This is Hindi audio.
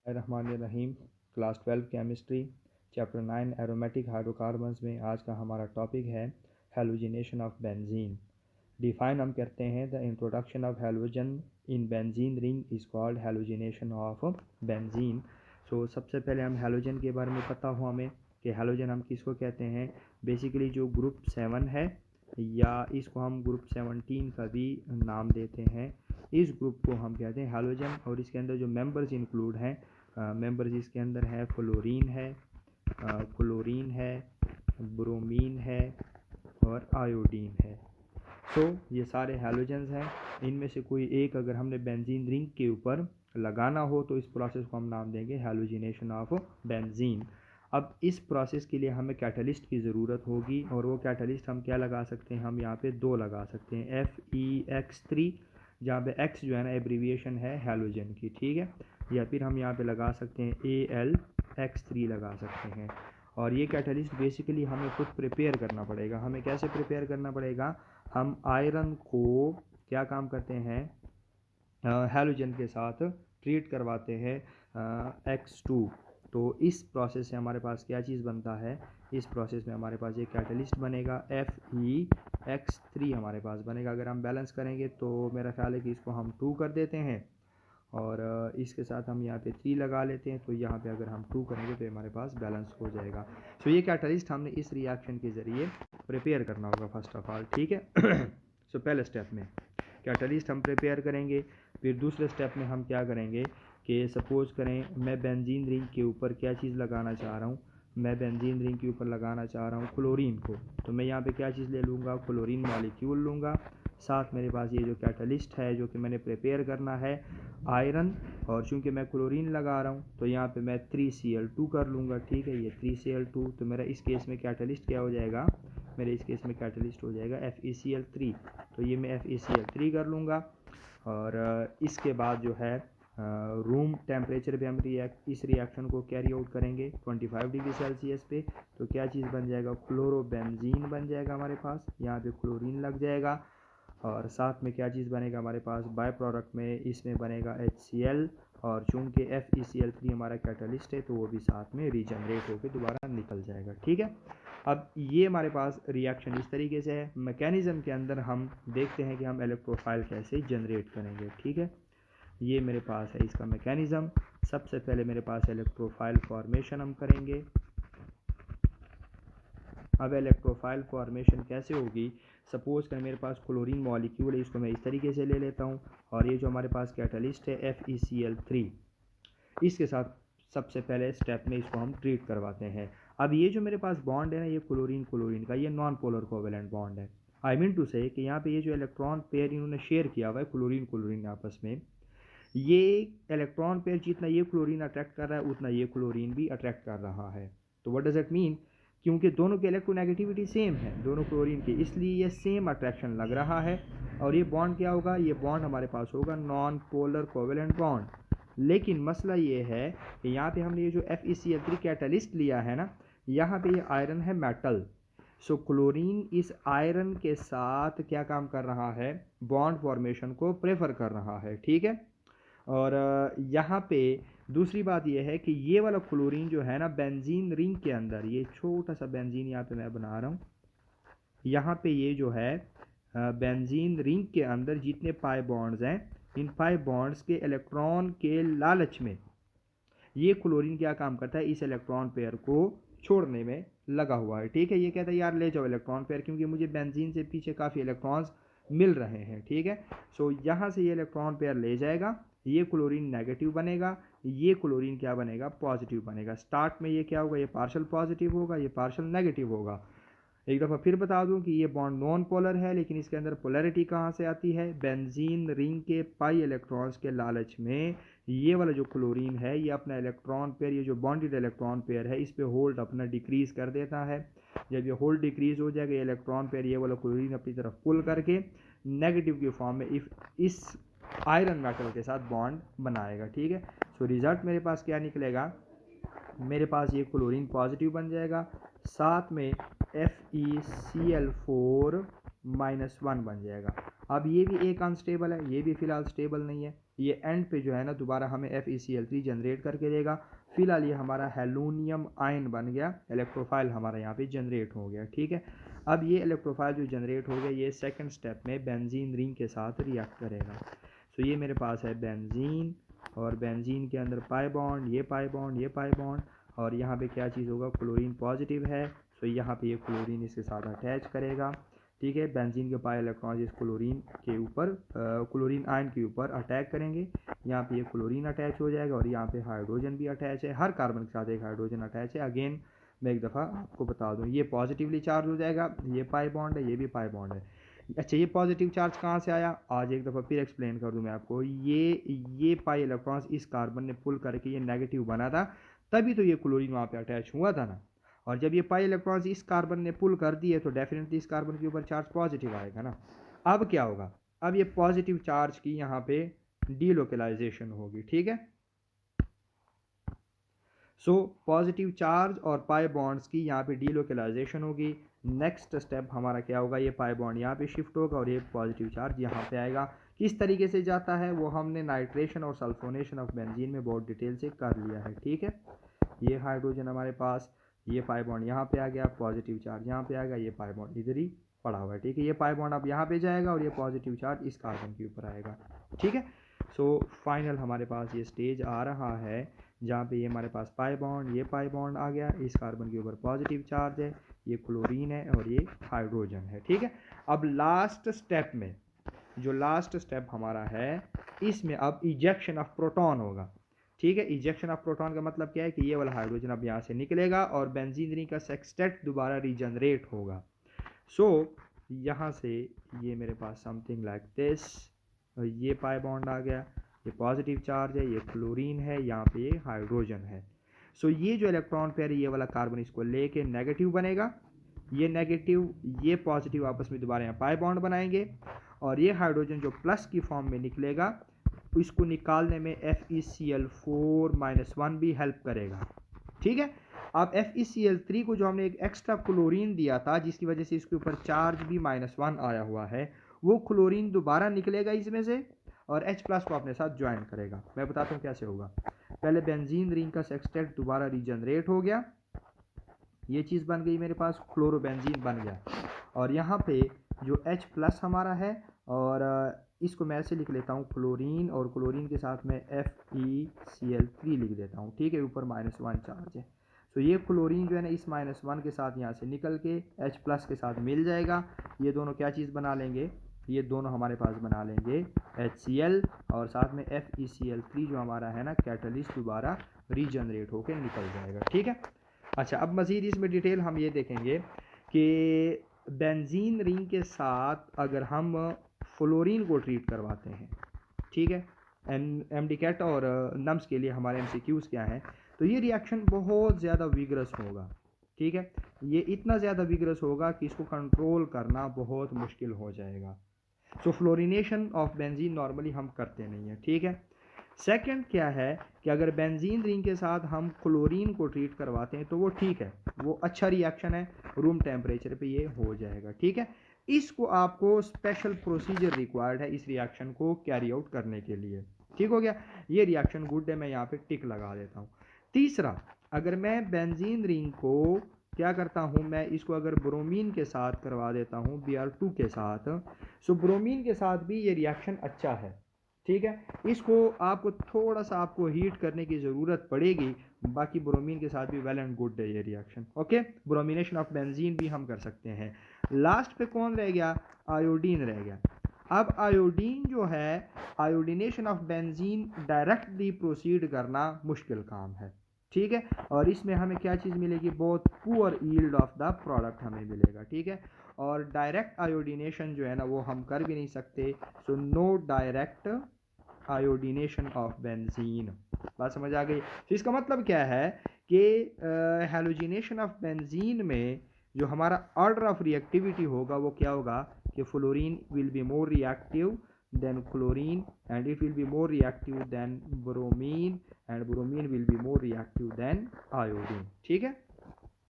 रहमानिर्रहीम। Class 12 chemistry chapter 9 aromatic hydrocarbons में आज का हमारा टॉपिक है हैलोजिनेशन ऑफ बेंजीन। डिफाइन हम करते हैं the introduction of halogen in benzene ring is called halogenation of benzene. So सबसे पहले हम हैलोजन के बारे में पता हो हमें कि हैलोजन हम किसको कहते हैं। बेसिकली जो ग्रुप 7 है या इसको हम ग्रुप 17 का भी नाम देते हैं, इस ग्रुप को हम कहते हैं हैलोजन। और इसके अंदर जो मेंबर्स इंक्लूड हैं, मेंबर्स इसके अंदर है फ्लोरीन है, क्लोरीन है, ब्रोमीन है और आयोडीन है। तो ये सारे हैलोजन्स हैं। इनमें से कोई एक अगर हमने बेंजीन रिंग के ऊपर लगाना हो तो इस प्रोसेस को हम नाम देंगे हैलोजिनेशन ऑफ बेंजीन। अब इस प्रोसेस के लिए हमें कैटलिस्ट की ज़रूरत होगी और वो कैटलिस्ट हम क्या लगा सकते हैं, हम यहाँ पे दो लगा सकते हैं, FeX3, जहाँ पे X जो है ना एब्रीविएशन है हैलोजन की, ठीक है। या फिर हम यहाँ पे लगा सकते हैं AlX3 लगा सकते हैं। और ये कैटलिस्ट बेसिकली हमें खुद प्रिपेयर करना पड़ेगा। हमें कैसे प्रिपेयर करना पड़ेगा, हम आयरन को क्या काम करते हैं, हैलोजन के साथ ट्रीट करवाते हैं X2। तो इस प्रोसेस से हमारे पास क्या चीज़ बनता है, इस प्रोसेस में हमारे पास एक कैटलिस्ट बनेगा FeX3 हमारे पास बनेगा। अगर हम बैलेंस करेंगे तो मेरा ख्याल है कि इसको हम 2 कर देते हैं और इसके साथ हम यहाँ पे 3 लगा लेते हैं, तो यहाँ पे अगर हम 2 करेंगे तो हमारे पास बैलेंस हो जाएगा। सो ये कैटलिस्ट हमने इस रिएक्शन के ज़रिए प्रिपेयर करना होगा फर्स्ट ऑफ ऑल, ठीक है। सो पहले स्टेप में कैटलिस्ट हम प्रिपेयर करेंगे। फिर दूसरे स्टेप में हम क्या करेंगे कि सपोज़ करें मैं बेंजीन रिंग के ऊपर क्या चीज़ लगाना चाह रहा हूँ, मैं बेंजीन रिंग के ऊपर लगाना चाह रहा हूँ क्लोरीन को। तो मैं यहाँ पे क्या चीज़ ले लूँगा, क्लोरीन मॉलिक्यूल लूँगा। साथ मेरे पास ये जो कैटलिस्ट है जो कि मैंने प्रिपेयर करना है आयरन, और चूँकि मैं क्लोरीन लगा रहा हूँ तो यहाँ पे मैं 3Cl2 कर लूँगा, ठीक है। ये 3Cl2, तो मेरा इस केस में कैटलिस्ट क्या हो जाएगा, मेरे इस केस में कैटलिस्ट हो जाएगा FeCl3। तो ये मैं FeCl3 कर लूँगा और इसके बाद जो है रूम टेम्परेचर पे हम इस रिएक्शन को कैरी आउट करेंगे 25 डिग्री सेल्सियस पे। तो क्या चीज़ बन जाएगा, क्लोरोबेंजीन बन जाएगा हमारे पास, यहाँ पे क्लोरीन लग जाएगा। और साथ में क्या चीज़ बनेगा हमारे पास, बाय प्रोडक्ट में इसमें बनेगा HCl। और चूँकि FeCl3 हमारा कैटलिस्ट है तो वो भी साथ में रीजनरेट होकर दोबारा निकल जाएगा, ठीक है। अब ये हमारे पास रिएक्शन इस तरीके से है। मैकेनिज़्म के अंदर हम देखते हैं कि हम इलेक्ट्रोफाइल कैसे जनरेट करेंगे, ठीक है। ये मेरे पास है इसका मैकेनिज़्म। सबसे पहले मेरे पास इलेक्ट्रोफाइल फॉर्मेशन हम करेंगे। अब इलेक्ट्रोफाइल फॉर्मेशन कैसे होगी, सपोज़ कर मेरे पास क्लोरीन मॉलिक्यूल है, इसको मैं इस तरीके से ले लेता हूँ और ये जो हमारे पास कैटलिस्ट है FeCl3, इसके साथ सबसे पहले स्टेप में इसको हम ट्रीट करवाते हैं। अब ये जो मेरे पास बॉन्ड है ना, ये क्लोरीन क्लोरीन का ये नॉन पोलर कोवेलेंट बॉन्ड है। आई मीन टू से कि यहाँ पे ये जो इलेक्ट्रॉन पेयर इन्होंने शेयर किया हुआ है क्लोरीन क्लोरीन आपस में, ये इलेक्ट्रॉन पेयर जितना ये क्लोरीन अट्रैक्ट कर रहा है उतना ये क्लोरीन भी अट्रैक्ट कर रहा है। तो व्हाट डज इट मीन, क्योंकि दोनों की इलेक्ट्रोनेगेटिविटी सेम है दोनों क्लोरीन की, इसलिए ये सेम अट्रैक्शन लग रहा है। और ये बॉन्ड क्या होगा, ये बॉन्ड हमारे पास होगा नॉन पोलर कोवेलेंट बॉन्ड। लेकिन मसला ये है कि यहाँ पे हमने ये जो FeCl3 कैटलिस्ट लिया है ना, यहाँ पे ये आयरन है मेटल। सो क्लोरीन इस आयरन के साथ क्या काम कर रहा है, बॉन्ड फॉर्मेशन को प्रेफर कर रहा है, ठीक है। और यहाँ पे दूसरी बात यह है कि ये वाला क्लोरीन जो है ना बेंजीन रिंग के अंदर, ये छोटा सा बेंजीन यहाँ पे मैं बना रहा हूँ, यहाँ पे ये जो है बेंजीन रिंग के अंदर जितने पाई बॉन्ड्स हैं, इन पाई बॉन्ड्स के इलेक्ट्रॉन के लालच में ये क्लोरीन क्या काम करता है, इस इलेक्ट्रॉन पेयर को छोड़ने में लगा हुआ है, ठीक है। ये कहता है यार ले जाओ इलेक्ट्रॉन पेयर, क्योंकि मुझे बेंजीन से पीछे काफ़ी इलेक्ट्रॉन्स मिल रहे हैं, ठीक है। सो यहाँ से ये इलेक्ट्रॉन पेयर ले जाएगा, ये क्लोरीन नेगेटिव बनेगा, ये क्लोरीन क्या बनेगा, पॉजिटिव बनेगा। स्टार्ट में ये क्या होगा, ये पार्शल पॉजिटिव होगा, ये पार्शल नेगेटिव होगा। एक दफ़ा फिर बता दूं कि ये बॉन्ड नॉन पोलर है, लेकिन इसके अंदर पोलैरिटी कहाँ से आती है, बेंजीन रिंग के पाई इलेक्ट्रॉन्स के लालच में ये वाला जो क्लोरीन है ये अपना इलेक्ट्रॉन पेयर, ये जो बॉन्डेड इलेक्ट्रॉन पेयर है, इस पे होल्ड अपना डिक्रीज़ कर देता है। जब ये होल्ड डिक्रीज़ हो जाएगा, ये इलेक्ट्रॉन पेयर ये वाला क्लोरीन अपनी तरफ पुल करके नेगेटिव की फॉर्म में इस आयरन मेटल के साथ बॉन्ड बनाएगा, ठीक है। सो रिजल्ट मेरे पास क्या निकलेगा, मेरे पास ये क्लोरीन पॉजिटिव बन जाएगा, साथ में FeCl4 -1 बन जाएगा। अब ये भी एक अनस्टेबल है, ये भी फ़िलहाल स्टेबल नहीं है, ये एंड पे जो है ना दोबारा हमें FeCl3 जनरेट करके देगा। फिलहाल ये हमारा हेलोनियम आयन बन गया, इलेक्ट्रोफाइल हमारा यहाँ पे जनरेट हो गया। ठीक है, अब ये इलेक्ट्रोफाइल जो जनरेट हो गया ये सेकंड स्टेप में बेंजीन रिंग के साथ रिएक्ट करेगा। सो ये मेरे पास है बेंजीन, और बेंजीन के अंदर पाई बॉन्ड, ये पाई बॉन्ड, ये पाई बॉन्ड, और यहाँ पे क्या चीज़ होगा, क्लोरीन पॉजिटिव है। सो यहाँ पे ये क्लोरीन इसके साथ अटैच करेगा। ठीक है, बेंजीन के पाई इलेक्ट्रॉन इस क्लोरीन के ऊपर, क्लोरीन आयन के ऊपर अटैक करेंगे। यहाँ पे ये क्लोरीन अटैच हो जाएगा और यहाँ पे हाइड्रोजन भी अटैच है, हर कार्बन के साथ एक हाइड्रोजन अटैच है। अगेन मैं एक दफ़ा आपको बता दूँ, ये पॉजिटिवली चार्ज हो जाएगा, ये पाई बॉन्ड है, ये भी पाई बॉन्ड है। अच्छा, ये पॉजिटिव चार्ज कहाँ से आया, आज एक दफ़ा फिर एक्सप्लेन कर दूँ मैं आपको। ये पाई इलेक्ट्रॉन्स इस कार्बन ने पुल करके ये नेगेटिव बना था, तभी तो ये क्लोरीन वहाँ पे अटैच हुआ था ना। और जब ये पाई इलेक्ट्रॉन्स इस कार्बन ने पुल कर दिए तो डेफिनेटली इस कार्बन के ऊपर चार्ज पॉजिटिव आएगा ना। अब क्या होगा, अब ये पॉजिटिव चार्ज की यहाँ पे डीलोकलाइजेशन होगी। ठीक है, सो पॉजिटिव चार्ज और पाई बॉन्ड्स की यहाँ पे डीलोकलाइजेशन होगी। नेक्स्ट स्टेप हमारा क्या होगा, ये पाई बॉन्ड यहाँ पे शिफ्ट होगा और ये पॉजिटिव चार्ज यहाँ पे आएगा। किस तरीके से जाता है वो हमने नाइट्रेशन और सल्फोनेशन ऑफ बेंजीन में बहुत डिटेल से कर लिया है। ठीक है, ये हाइड्रोजन हमारे पास, ये पाई बॉन्ड यहाँ पे आ गया, पॉजिटिव चार्ज यहाँ पे आ गया, ये पाई बॉन्ड इधर ही पड़ा हुआ है। ठीक है, ये पाई बॉन्ड अब यहाँ पे जाएगा और ये पॉजिटिव चार्ज इस कार्बन के ऊपर आएगा। ठीक है, सो फाइनल हमारे पास ये स्टेज आ रहा है जहाँ पे ये हमारे पास पाई बॉन्ड, ये पाई बॉन्ड आ गया, इस कार्बन के ऊपर पॉजिटिव चार्ज है, ये क्लोरीन है और ये हाइड्रोजन है। ठीक है, अब लास्ट स्टेप में, जो लास्ट स्टेप हमारा है, इसमें अब इजेक्शन ऑफ प्रोटॉन होगा। ठीक है, इजेक्शन ऑफ प्रोटॉन का मतलब क्या है कि ये वाला हाइड्रोजन अब यहाँ से निकलेगा और बेंजीन रिंग का सेक्सटेट दोबारा रीजनरेट होगा। सो यहाँ से ये मेरे पास समथिंग लाइक दिस, ये पाई बॉन्ड आ गया, ये पॉजिटिव चार्ज है, ये क्लोरीन है, यहाँ पे ये हाइड्रोजन है। सो ये जो इलेक्ट्रॉन पेयर ये वाला कार्बन इसको लेके नेगेटिव बनेगा, ये नेगेटिव ये पॉजिटिव आपस में दोबारा यहाँ पाई बॉन्ड बनाएंगे और ये हाइड्रोजन जो प्लस की फॉर्म में निकलेगा इसको निकालने में FeCl4-1 भी हेल्प करेगा। ठीक है, अब FeCl3 को जो हमने एक एक्स्ट्रा क्लोरीन दिया था जिसकी वजह से इसके ऊपर चार्ज भी -1 आया हुआ है, वो क्लोरीन दोबारा निकलेगा इसमें से और H प्लस को अपने साथ ज्वाइन करेगा। मैं बताता हूँ कैसे होगा। पहले बेंजीन रिंग का सेक्सटेट दोबारा रीजनरेट हो गया, ये चीज़ बन गई मेरे पास, क्लोरोबेंजीन बन गया और यहाँ पे जो H प्लस हमारा है और इसको मैं ऐसे लिख लेता हूँ क्लोरीन, और क्लोरीन के साथ में FeCl3 लिख देता हूँ। ठीक है, ऊपर -1 चार्ज है। तो ये क्लोरीन जो है ना इस -1 के साथ यहाँ से निकल के H प्लस के साथ मिल जाएगा। ये दोनों क्या चीज़ बना लेंगे, ये दोनों हमारे पास बना लेंगे HCl और साथ में FeCl3 जो हमारा है ना कैटलिस्ट दोबारा रीजनरेट होकर निकल जाएगा। ठीक है, अच्छा अब मज़ीद इसमें डिटेल हम ये देखेंगे कि बेंजीन रिंग के साथ अगर हम फ्लोरीन को ट्रीट करवाते हैं, ठीक है, MDCAT और नम्स के लिए हमारे MCQs क्या हैं, तो ये रिएक्शन बहुत ज़्यादा विगरस होगा। ठीक है, ये इतना ज़्यादा विगरस होगा कि इसको कंट्रोल करना बहुत मुश्किल हो जाएगा। सो फ्लोरिनेशन ऑफ बेंजीन नॉर्मली हम करते नहीं हैं। ठीक है, सेकंड क्या है कि अगर बेंजीन रिंग के साथ हम क्लोरीन को ट्रीट करवाते हैं तो वो ठीक है, वो अच्छा रिएक्शन है, रूम टेम्परेचर पे ये हो जाएगा। ठीक है, इसको आपको स्पेशल प्रोसीजर रिक्वायर्ड है इस रिएक्शन को कैरी आउट करने के लिए। ठीक हो गया, ये रिएक्शन गुड है, मैं यहाँ पे टिक लगा देता हूँ। तीसरा, अगर मैं बेंजीन रिंग को क्या करता हूँ, मैं इसको अगर ब्रोमीन के साथ करवा देता हूँ Br2 के साथ, सो ब्रोमीन के साथ भी ये रिएक्शन अच्छा है। ठीक है, इसको आपको थोड़ा सा आपको हीट करने की ज़रूरत पड़ेगी, बाकी ब्रोमीन के साथ भी वेल एंड गुड है ये reaction. Okay, bromination of benzene भी हम कर सकते हैं। लास्ट पे कौन रह गया, आयोडीन रह गया। अब आयोडीन जो है, iodination of benzene directly proceed करना मुश्किल काम है। ठीक है, और इसमें हमें क्या चीज़ मिलेगी, बहुत poor yield of the product हमें मिलेगा। ठीक है, और डायरेक्ट आयोडीनेशन जो है ना वो हम कर भी नहीं सकते। So no direct iodination of benzene. बात समझ आ गई। तो इसका मतलब क्या है कि हैलोजिनेशन ऑफ बेंजीन में जो हमारा ऑर्डर ऑफ रिएक्टिविटी होगा वो क्या होगा कि fluorine will be more reactive than chlorine and it will be more reactive than bromine and bromine will be more reactive than iodine. ठीक है।